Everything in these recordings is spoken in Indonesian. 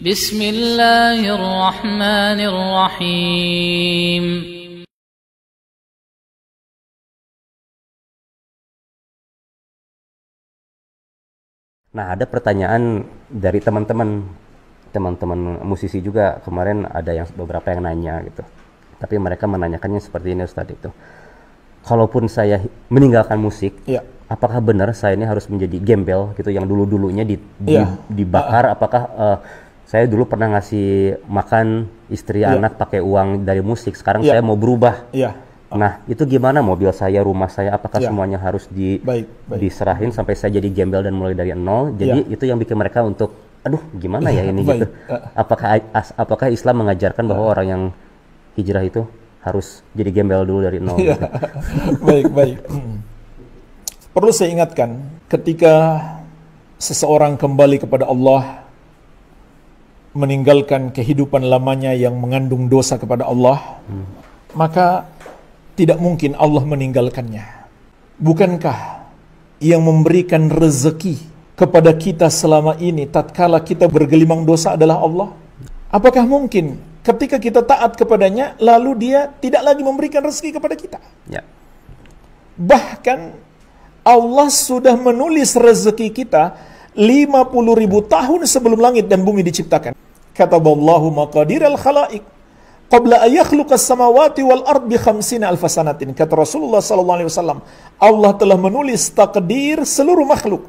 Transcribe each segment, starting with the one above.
Bismillahirrahmanirrahim. Nah, ada pertanyaan dari teman-teman musisi juga. Kemarin ada beberapa yang nanya gitu. Tapi mereka menanyakannya seperti ini, Ustadz, itu. Kalaupun saya meninggalkan musik, ya, apakah benar saya ini harus menjadi gembel gitu, yang dulu-dulunya dibakar? Apakah saya dulu pernah ngasih makan istri anak pakai uang dari musik, sekarang saya mau berubah. Nah, itu gimana mobil saya, rumah saya, apakah semuanya harus diserahin sampai saya jadi gembel dan mulai dari nol? Jadi itu yang bikin mereka untuk, aduh gimana ya ini gitu. Apakah Islam mengajarkan bahwa orang yang hijrah itu harus jadi gembel dulu dari nol? Gitu? Baik. Perlu saya ingatkan, ketika seseorang kembali kepada Allah, meninggalkan kehidupan lamanya yang mengandung dosa kepada Allah, maka tidak mungkin Allah meninggalkannya. Bukankah yang memberikan rezeki kepada kita selama ini tatkala kita bergelimang dosa adalah Allah? Apakah mungkin ketika kita taat kepadanya lalu dia tidak lagi memberikan rezeki kepada kita? Ya. Bahkan Allah sudah menulis rezeki kita 50.000 tahun sebelum langit dan bumi diciptakan. Kataballahu maqadiral khalaiq qabla an yakhluqas samawati wal ard bi 50 alf sanatin. Kata Rasulullah sallallahu alaihi wasallam, Allah telah menulis takdir seluruh makhluk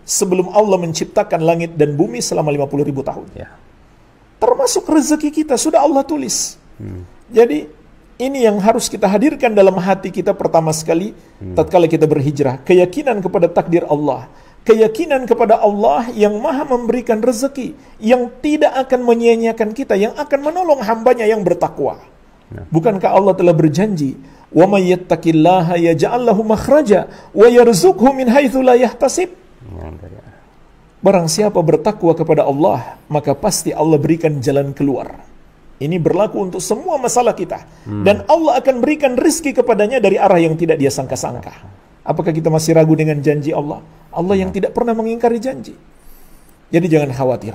sebelum Allah menciptakan langit dan bumi selama 50.000 tahun. Termasuk rezeki kita sudah Allah tulis. Jadi ini yang harus kita hadirkan dalam hati kita pertama sekali tatkala kita berhijrah, keyakinan kepada takdir Allah. Keyakinan kepada Allah yang maha memberikan rezeki, yang tidak akan menyia-nyiakan kita, yang akan menolong hambanya yang bertakwa. Bukankah Allah telah berjanji, wa may yattaqillaha yaj'al lahu makhraja wa yarzuqhu min haitsu la yahtasib. Barang siapa bertakwa kepada Allah, maka pasti Allah berikan jalan keluar. Ini berlaku untuk semua masalah kita. Dan Allah akan berikan rezeki kepadanya dari arah yang tidak dia sangka-sangka. Apakah kita masih ragu dengan janji Allah? Allah yang tidak pernah mengingkari janji. Jadi jangan khawatir.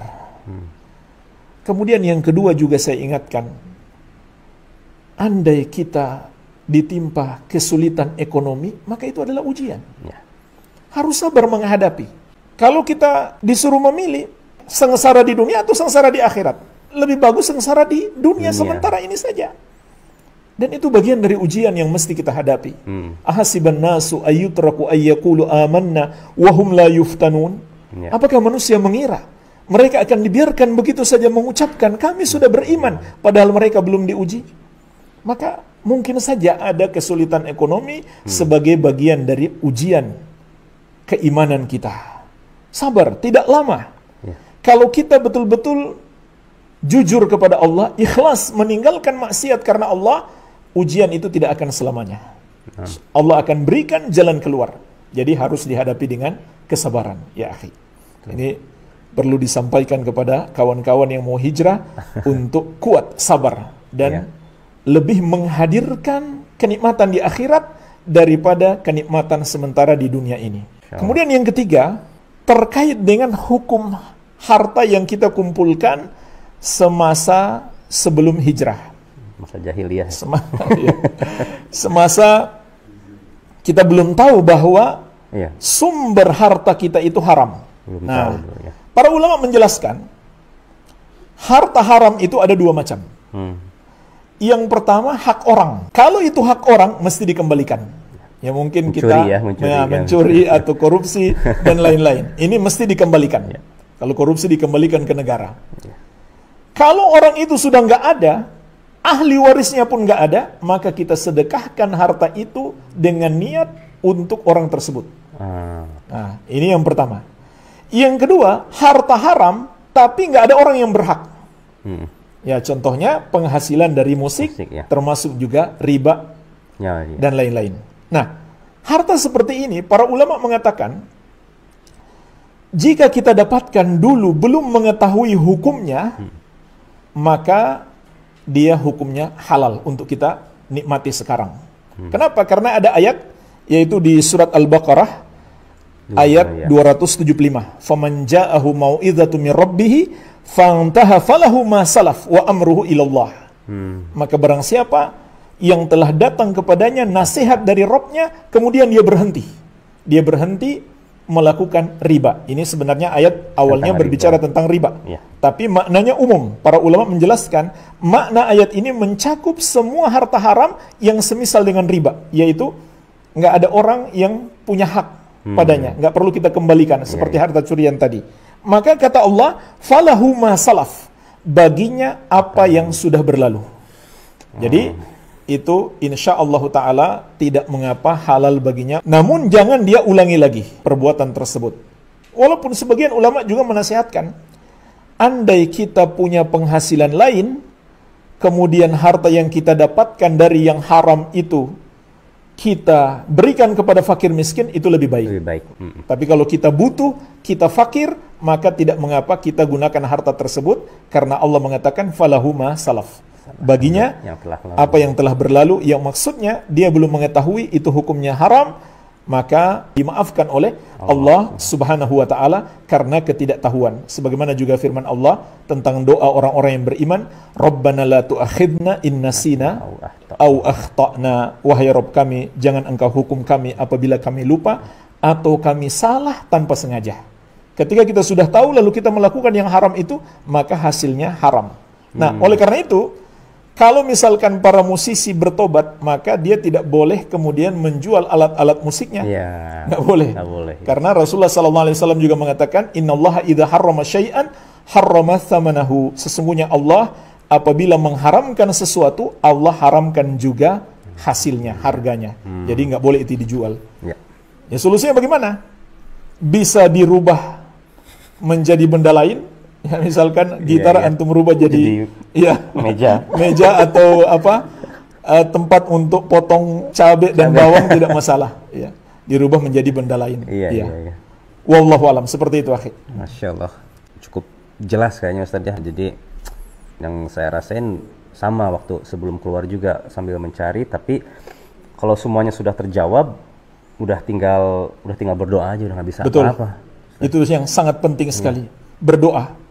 Kemudian yang kedua juga saya ingatkan, andai kita ditimpa kesulitan ekonomi, maka itu adalah ujian. Harus sabar menghadapi. Kalau kita disuruh memilih sengsara di dunia atau sengsara di akhirat, lebih bagus sengsara di dunia sementara ini saja. Dan itu bagian dari ujian yang mesti kita hadapi. Ahasiban nasu ayyutraku ayyaqulu amanna wa hum la yuftanun. Apakah manusia mengira mereka akan dibiarkan begitu saja mengucapkan kami sudah beriman padahal mereka belum diuji? Maka mungkin saja ada kesulitan ekonomi sebagai bagian dari ujian keimanan kita. Sabar, tidak lama. Kalau kita betul-betul jujur kepada Allah, ikhlas meninggalkan maksiat karena Allah, ujian itu tidak akan selamanya. Allah akan berikan jalan keluar. Jadi harus dihadapi dengan kesabaran, ya akhi. Ini perlu disampaikan kepada kawan-kawan yang mau hijrah untuk kuat, sabar, dan lebih menghadirkan kenikmatan di akhirat daripada kenikmatan sementara di dunia ini. Kemudian yang ketiga, terkait dengan hukum harta yang kita kumpulkan semasa sebelum hijrah. Masa jahiliyah. Semasa kita belum tahu bahwa sumber harta kita itu haram. Para ulama menjelaskan harta haram itu ada dua macam. Yang pertama hak orang. Kalau itu hak orang mesti dikembalikan. Ya mungkin mencuri atau korupsi dan lain-lain. Ini mesti dikembalikan. Kalau korupsi dikembalikan ke negara. Kalau orang itu sudah nggak ada, ahli warisnya pun nggak ada, maka kita sedekahkan harta itu dengan niat untuk orang tersebut. Nah, ini yang pertama. Yang kedua, harta haram, tapi nggak ada orang yang berhak. Ya, contohnya penghasilan dari musik termasuk juga riba dan lain-lain. Nah, harta seperti ini, para ulama mengatakan, jika kita dapatkan dulu belum mengetahui hukumnya, maka dia hukumnya halal untuk kita nikmati sekarang. Kenapa? Karena ada ayat, yaitu di surat Al-Baqarah ayat 275. Faman ja'ahu mau'izatu min rabbih fantaha falahu ma salaf wa amruhu ilallah. Maka barang siapa yang telah datang kepadanya nasihat dari Rabb-nya, kemudian dia berhenti melakukan riba. Ini sebenarnya ayat awalnya berbicara tentang riba. Tapi maknanya umum. Para ulama menjelaskan, makna ayat ini mencakup semua harta haram yang semisal dengan riba. Yaitu, nggak ada orang yang punya hak padanya. Nggak perlu kita kembalikan, seperti harta curian tadi. Maka kata Allah, falahu ma salaf. Baginya apa yang sudah berlalu. Jadi, itu insya Allah Ta'ala tidak mengapa halal baginya. Namun jangan dia ulangi lagi perbuatan tersebut. Walaupun sebagian ulama juga menasihatkan, andai kita punya penghasilan lain, kemudian harta yang kita dapatkan dari yang haram itu kita berikan kepada fakir miskin, itu lebih baik. Tapi kalau kita butuh, kita fakir, maka tidak mengapa kita gunakan harta tersebut, karena Allah mengatakan falahu ma salaf. Baginya apa yang telah berlalu, yang maksudnya dia belum mengetahui itu hukumnya haram, maka dimaafkan oleh Allah Subhanahu wa Ta'ala karena ketidaktahuan. Sebagaimana juga firman Allah tentang doa orang-orang yang beriman, Rabbana la tu'akhidna in nasina au akhtana. Wahai Rabb kami, jangan engkau hukum kami apabila kami lupa atau kami salah tanpa sengaja. Ketika kita sudah tahu lalu kita melakukan yang haram itu, maka hasilnya haram. Nah, oleh karena itu, kalau misalkan para musisi bertobat, maka dia tidak boleh kemudian menjual alat-alat musiknya. Nggak boleh. Karena Rasulullah SAW juga mengatakan, Innallaha idza harrama syai'an harrama thamanahu. Sesungguhnya Allah apabila mengharamkan sesuatu, Allah haramkan juga hasilnya, harganya. Jadi nggak boleh itu dijual. Ya, solusinya bagaimana? Bisa dirubah menjadi benda lain. Ya, misalkan gitar antum rubah jadi meja atau tempat untuk potong cabai dan bawang tidak masalah. Ya, dirubah menjadi benda lain. Wallahu alam, seperti itu, akhi. Masya Allah, cukup jelas kayaknya Ustaz ya. Jadi yang saya rasain sama waktu sebelum keluar juga sambil mencari, tapi kalau semuanya sudah terjawab, udah tinggal berdoa aja, udah nggak bisa apa-apa. Itu yang sangat penting sekali, berdoa.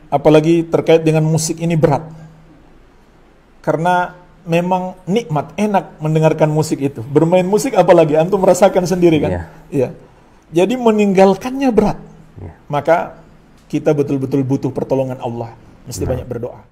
Apalagi terkait dengan musik ini berat. Karena memang nikmat, enak mendengarkan musik itu. Bermain musik apalagi, antum merasakan sendiri kan? Jadi meninggalkannya berat. Maka kita betul-betul butuh pertolongan Allah. Mesti banyak berdoa.